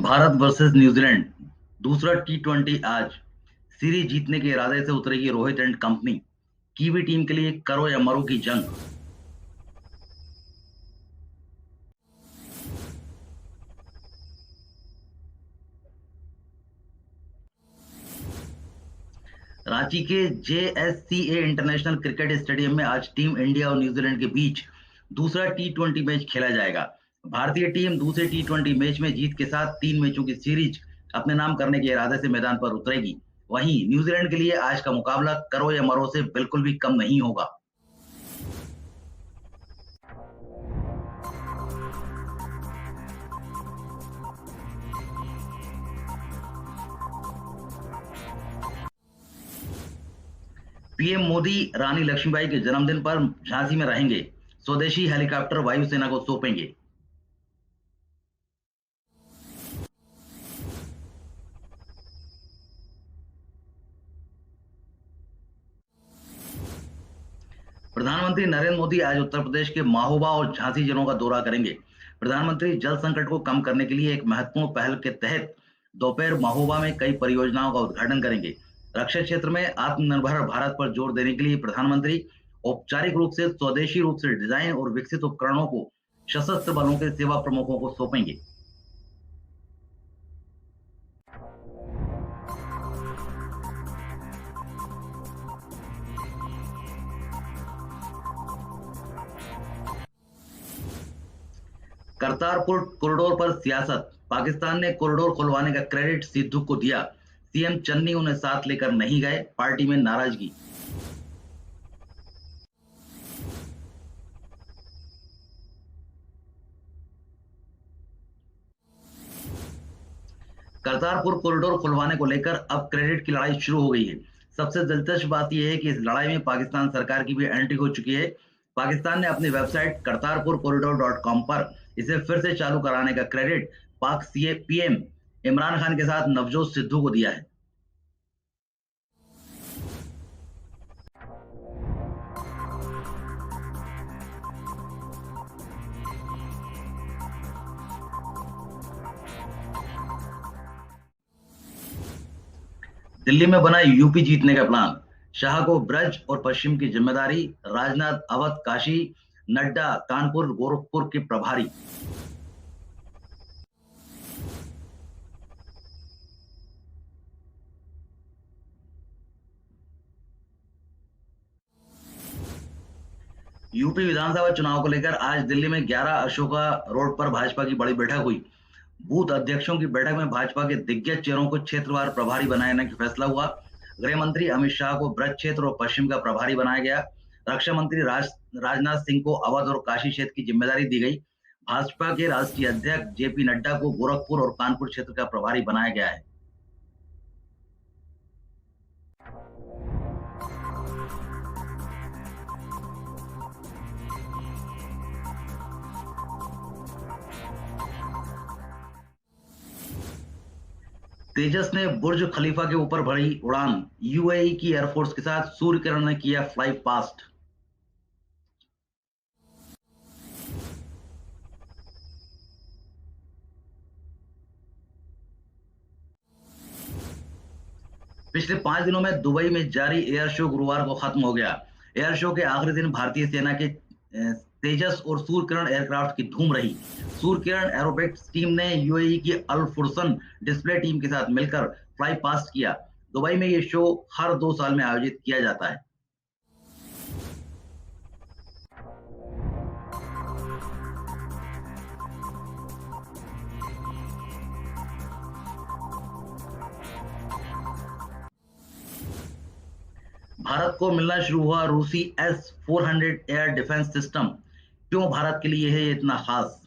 Bharat versus New Zealand दूसरा टी20 आज। Series जीतने के इरादे से उतरेगी Rohit and company. Kiwi team के लिए करो या मरो की जंग। रांची के जेएससीए इंटरनेशनल क्रिकेट स्टेडियम में आज टीम इंडिया और न्यूजीलैंड के बीच दूसरा टी20 मैच खेला जाएगा। भारतीय टीम दूसरे टी20 मैच में जीत के साथ 3 मैचों की सीरीज अपने नाम करने के इरादे से मैदान पर उतरेगी। वहीं न्यूजीलैंड के लिए आज का मुकाबला करो या मरो से बिल्कुल भी कम नहीं होगा। पीएम मोदी रानी लक्ष्मीबाई के जन्मदिन पर झांसी में रहेंगे। स्वदेशी हेलीकॉप्टर वायुसेना को सौंपेंगे। प्रधानमंत्री नरेंद्र मोदी आज उत्तर प्रदेश के महोबा और झांसी जिलों का दौरा करेंगे। प्रधानमंत्री जल संकट को कम करने के लिए एक महत्वपूर्ण पहल के तहत दोपहर महोबा में कई परियोजनाओं का उद्घाटन करेंगे। रक्षा क्षेत्र में आत्मनिर्भर भारत पर जोर देने के लिए प्रधानमंत्री औपचारिक रूप से स्वदेशी रूप से डिजाइन और विकसित उपकरणों को सशस्त्र बलों के सेवा प्रमुखों को सौंपेंगे। करतारपुर कॉरिडोर पर सियासत। पाकिस्तान ने कॉरिडोर खुलवाने का क्रेडिट सिद्धू को दिया। सीएम चन्नी उन्हें साथ लेकर नहीं गए, पार्टी में नाराजगी। करतारपुर कॉरिडोर खुलवाने को लेकर अब क्रेडिट की लड़ाई शुरू हो गई है। सबसे दिलचस्प बात यह है कि इस लड़ाई में पाकिस्तान सरकार की भी एंट्री हो चुकी है। पाकिस्तान ने अपनी वेबसाइट करतारपुरकॉरिडोर.com पर इसे फिर से चालू कराने का क्रेडिट पाक पीएम इमरान खान के साथ नवजोत सिद्धू को दिया है। दिल्ली में बना यूपी जीतने का प्लान। शाह को ब्रज और पश्चिम की जिम्मेदारी। राजनाथ अवध काशी, नड्डा कानपुर गोरखपुर के प्रभारी। यूपी विधानसभा चुनाव को लेकर आज दिल्ली में 11 अशोका रोड पर भाजपा की बड़ी बैठक हुई। बूथ अध्यक्षों की बैठक में भाजपा के दिग्गज चेहरों को क्षेत्रवार प्रभारी बनाने का फैसला हुआ। गृह मंत्री अमित शाह को ब्रज क्षेत्र और पश्चिम का प्रभारी बनाया गया। रक्षा मंत्री राजनाथ सिंह को अवध और काशी क्षेत्र की जिम्मेदारी दी गई। भाजपा के राष्ट्रीय अध्यक्ष जेपी नड्डा को गोरखपुर और कानपुर क्षेत्र का प्रभारी बनाया गया है। तेजस ने बुर्ज खलीफा के ऊपर भरी उड़ान। यूएई की एयरफोर्स के साथ सूर्य किरण ने किया फ्लाई पास्ट। पिछले 5 दिनों में दुबई में जारी एयर शो गुरुवार को खत्म हो गया। एयर शो के आखिरी दिन भारतीय सेना के तेजस और सूर्य किरण एयरक्राफ्ट की धूम रही। सूर्य किरण एरोबेटिक्स टीम ने यूएई की अल फुरसन डिस्प्ले टीम के साथ मिलकर फ्लाई पास्ट किया। दुबई में यह शो हर 2 साल में आयोजित किया जाता है। भारत को मिलना शुरू हुआ रूसी S-400 एयर डिफेंस सिस्टम। क्यों भारत के लिए है ये इतना खास?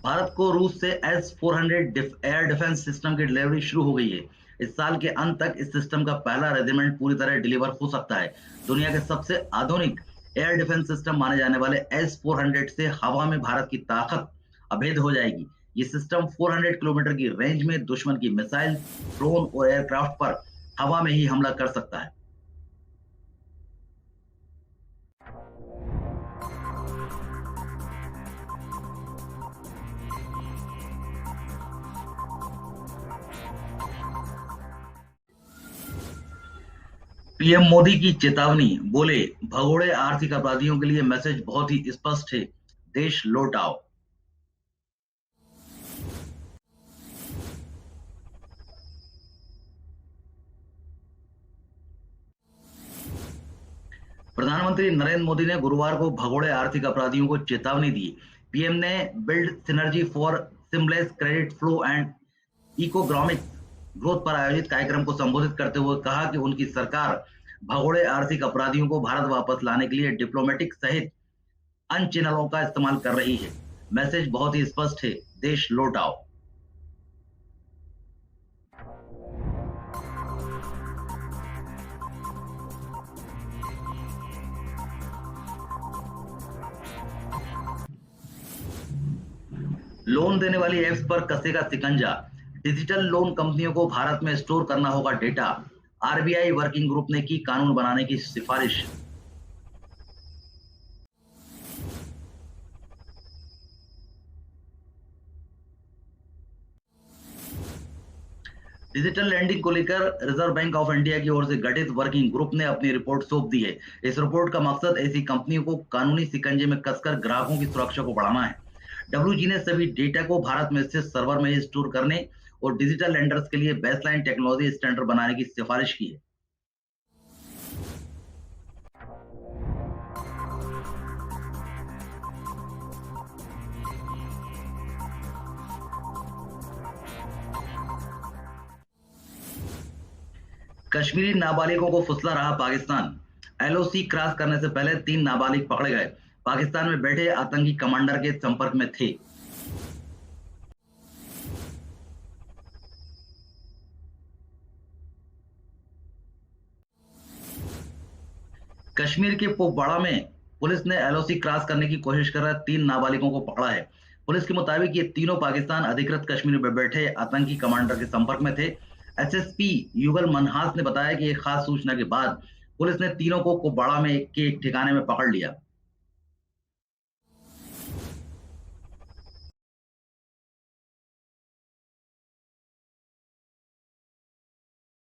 भारत को रूस से S-400 एयर डिफेंस सिस्टम की डिलीवरी शुरू हो गई है। इस साल के अंत तक इस सिस्टम का पहला रेजिमेंट पूरी तरह डिलीवर हो सकता है। दुनिया के सबसे आधुनिक एयर डिफेंस सिस्टम माने जाने वाले S-400 से हवा में भारत की ताकत अभेद हो जाएगी। ये सिस्टम 400 किलोमीटर की रेंज में दुश्मन की मिसाइल, ड्रोन और एयरक्राफ्ट पर हवा में ही हमला कर सकता है। पीएम मोदी की चेतावनी, बोले भगोड़े आर्थिक अपराधियों के लिए मैसेज बहुत ही स्पष्ट है, देश लौट आओ। प्रधानमंत्री नरेंद्र मोदी ने गुरुवार को भगोड़े आर्थिक अपराधियों को चेतावनी दी। पीएम ने build synergy for seamless credit flow and economic growth पर आयोजित कार्यक्रम को संबोधित करते हुए कहा कि उनकी सरकार भगोड़े आर्थिक अपराधियों को भारत वापस लाने के लिए डिप्लोमेटिक सहित अन्य चैनलों का इस्तेमाल कर रही है। मैसेज बहुत ही स्पष्ट है, देश लौट आओ। लोन देने वाली एप्स पर कसेगा शिकंजा, डिजिटल लोन कंपनियों को भारत में स्टोर करना होगा डेटा। आरबीआई वर्किंग ग्रुप ने की कानून बनाने की सिफारिश। डिजिटल लैंडिंग को लेकर रिजर्व बैंक ऑफ इंडिया की ओर से गठित वर्किंग ग्रुप ने अपनी रिपोर्ट सौंप दी है। इस रिपोर्ट का मकसद ऐसी कंपनियों को कानूनी शिकंजे में कसकर ग्राहकों की सुरक्षा को बढ़ाना है। डब्ल्यूजी ने सभी डेटा को भारत में स्थित सर्वर में ही स्टोर करने और डिजिटल लेंडर्स के लिए बेसलाइन टेक्नोलॉजी स्टैंडर्ड बनाने की सिफारिश की है। कश्मीरी नाबालिगों को फुसला रहा पाकिस्तान। एलओसी क्रॉस करने से पहले 3 नाबालिग पकड़े गए। पाकिस्तान में बैठे आतंकी कमांडर के संपर्क में थे। कश्मीर के कुपवाड़ा में पुलिस ने एलओसी क्रॉस करने की कोशिश कर रहे 3 नाबालिगों को पकड़ा है। पुलिस के मुताबिक ये तीनों पाकिस्तान अधिकृत कश्मीर में बैठे आतंकी कमांडर के संपर्क में थे। एसएसपी युगल मनहास ने बताया कि एक खास सूचना के बाद पुलिस ने तीनों को कुपवाड़ा में के एक ठिकाने में पकड़ लिया।